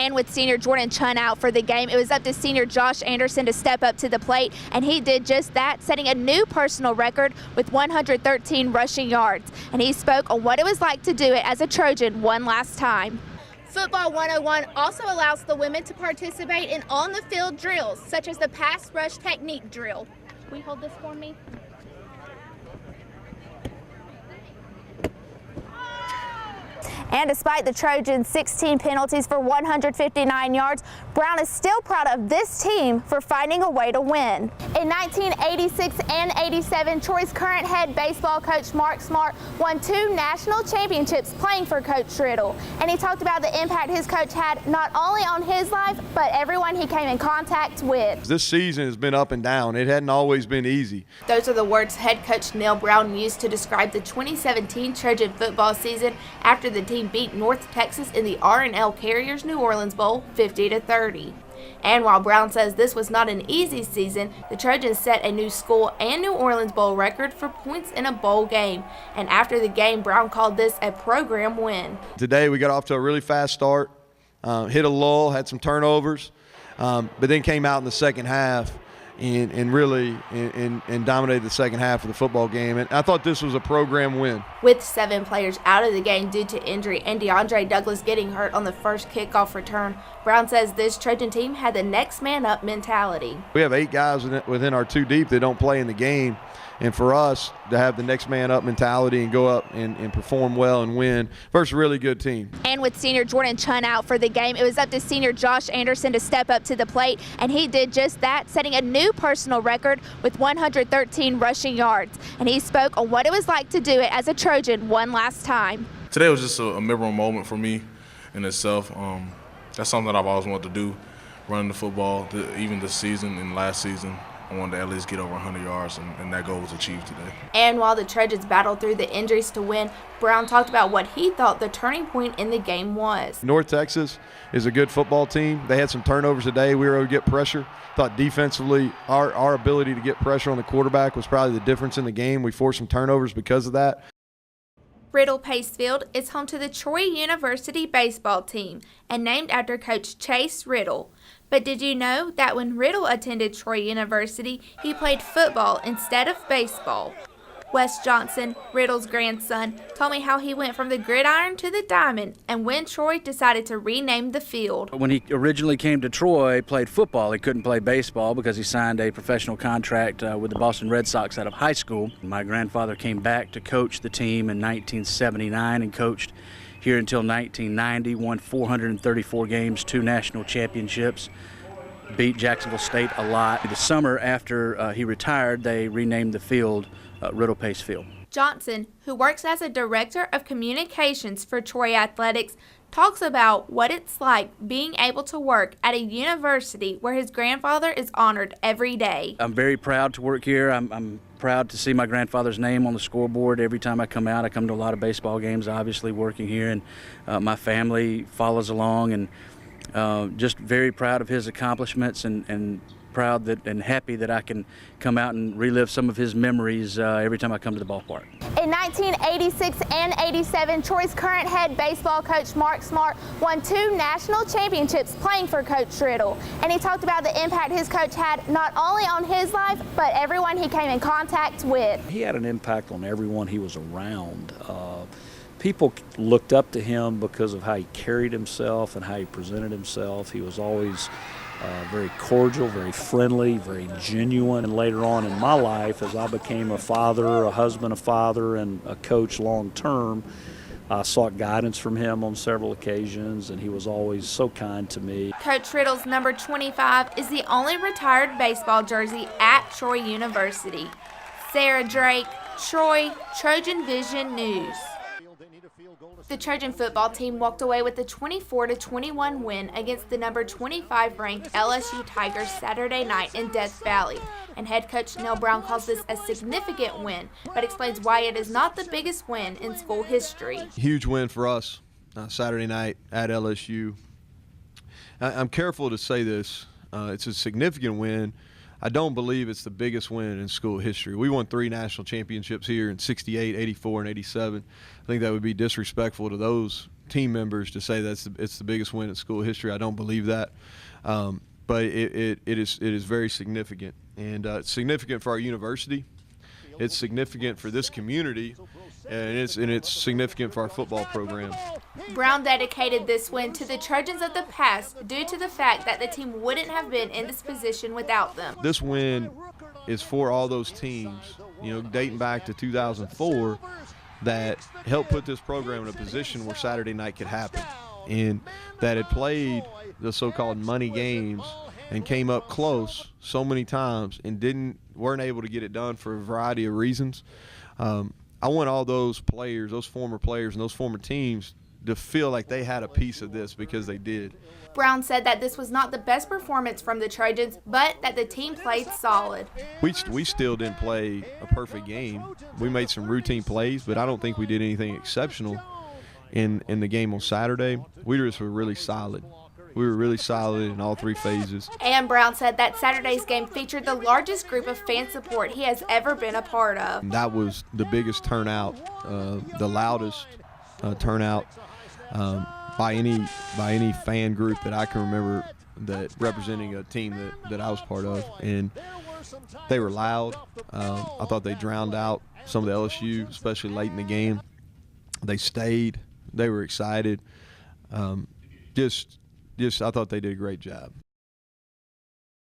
And with senior Jordan Chun out for the game, it was up to senior Josh Anderson to step up to the plate, and he did just that, setting a new personal record with 113 rushing yards. And he spoke on what it was like to do it as a Trojan one last time. Football 101 also allows the women to participate in on-the-field drills, such as the pass rush technique drill. Will you hold this for me? And despite the Trojans' 16 penalties for 159 yards, Brown is still proud of this team for finding a way to win. In 1986 and 87, Troy's current head baseball coach Mark Smart won 2 national championships playing for Coach Riddle. And he talked about the impact his coach had not only on his life, but everyone he came in contact with. This season has been up and down. It hadn't always been easy. Those are the words head coach Neil Brown used to describe the 2017 Trojan football season after the team beat North Texas in the R&L Carriers New Orleans Bowl 50-30. And while Brown says this was not an easy season, the Trojans set a new school and New Orleans Bowl record for points in a bowl game. And after the game, Brown called this a program win. Today we got off to a really fast start, hit a lull, had some turnovers, but then came out in the second half and really dominated the second half of the football game. And I thought this was a program win. With 7 players out of the game due to injury and DeAndre Douglas getting hurt on the first kickoff return, Brown says this Trojan team had the next man up mentality. We have 8 guys within our 2 deep that don't play in the game. And for us to have the next man up mentality and go up and perform well and win versus a really good team. And with senior Jordan Chun out for the game, it was up to senior Josh Anderson to step up to the plate, and he did just that, setting a new personal record with 113 rushing yards. And he spoke on what it was like to do it as a Trojan one last time. Today was just a memorable moment for me in itself. That's something that I've always wanted to do, running the football, even this season and last season. I wanted to at least get over 100 yards, and that goal was achieved today. And while the Trojans battled through the injuries to win, Brown talked about what he thought the turning point in the game was. North Texas is a good football team. They had some turnovers today. We were able to get pressure. Thought defensively, our ability to get pressure on the quarterback was probably the difference in the game. We forced some turnovers because of that. Riddle Pace Field is home to the Troy University baseball team and named after Coach Chase Riddle. But did you know that when Riddle attended Troy University, he played football instead of baseball? Wes Johnson, Riddle's grandson, told me how he went from the gridiron to the diamond and when Troy decided to rename the field. When he originally came to Troy, he played football. He couldn't play baseball because he signed a professional contract with the Boston Red Sox out of high school. My grandfather came back to coach the team in 1979 and coached here until 1990, won 434 games, 2 national championships, beat Jacksonville State a lot. The summer after he retired, they renamed the field Riddle Pace Field. Johnson, who works as a director of communications for Troy Athletics, talks about what it's like being able to work at a university where his grandfather is honored every day. I'm very proud to work here. I'm proud to see my grandfather's name on the scoreboard every time I come out. I come to a lot of baseball games, obviously working here, and my family follows along, and just very proud of his accomplishments and proud that and happy that I can come out and relive some of his memories every time I come to the ballpark. In 1986 and 87, Troy's current head baseball coach Mark Smart won 2 national championships playing for Coach Riddle. And he talked about the impact his coach had not only on his life, but everyone he came in contact with. He had an impact on everyone he was around. People looked up to him because of how he carried himself and how he presented himself. He was always very cordial, very friendly, very genuine. And later on in my life, as I became a father, a husband, a father, and a coach long term, I sought guidance from him on several occasions, and he was always so kind to me. Coach Riddle's number 25 is the only retired baseball jersey at Troy University. Sarah Drake, Troy, Trojan Vision News. The Trojan football team walked away with a 24-21 win against the number 25 ranked LSU Tigers Saturday night in Death Valley. And head coach Neil Brown calls this a significant win, but explains why it is not the biggest win in school history. Huge win for us Saturday night at LSU. I'm careful to say this. It's a significant win. I don't believe it's the biggest win in school history. We won 3 national championships here in '68, '84, and '87. I think that would be disrespectful to those team members to say it's the biggest win in school history. I don't believe that. But it is very significant, and it's significant for our university. It's significant for this community, and it's significant for our football program. Brown dedicated this win to the Trojans of the past due to the fact that the team wouldn't have been in this position without them. This win is for all those teams, dating back to 2004, that helped put this program in a position where Saturday night could happen, and that had played the so-called money games and came up close so many times and weren't able to get it done for a variety of reasons. I want all those players, those former players, and those former teams to feel like they had a piece of this, because they did. Brown said that this was not the best performance from the Trojans, but that the team played solid. We still didn't play a perfect game. We made some routine plays, but I don't think we did anything exceptional in the game on Saturday. We just were really solid. We were really solid in all 3 phases. And Brown said that Saturday's game featured the largest group of fan support he has ever been a part of. And that was the biggest turnout, the loudest turnout by any fan group that I can remember, that representing a team that I was part of. And they were loud. I thought they drowned out some of the LSU, especially late in the game. They stayed. They were excited. I thought they did a great job.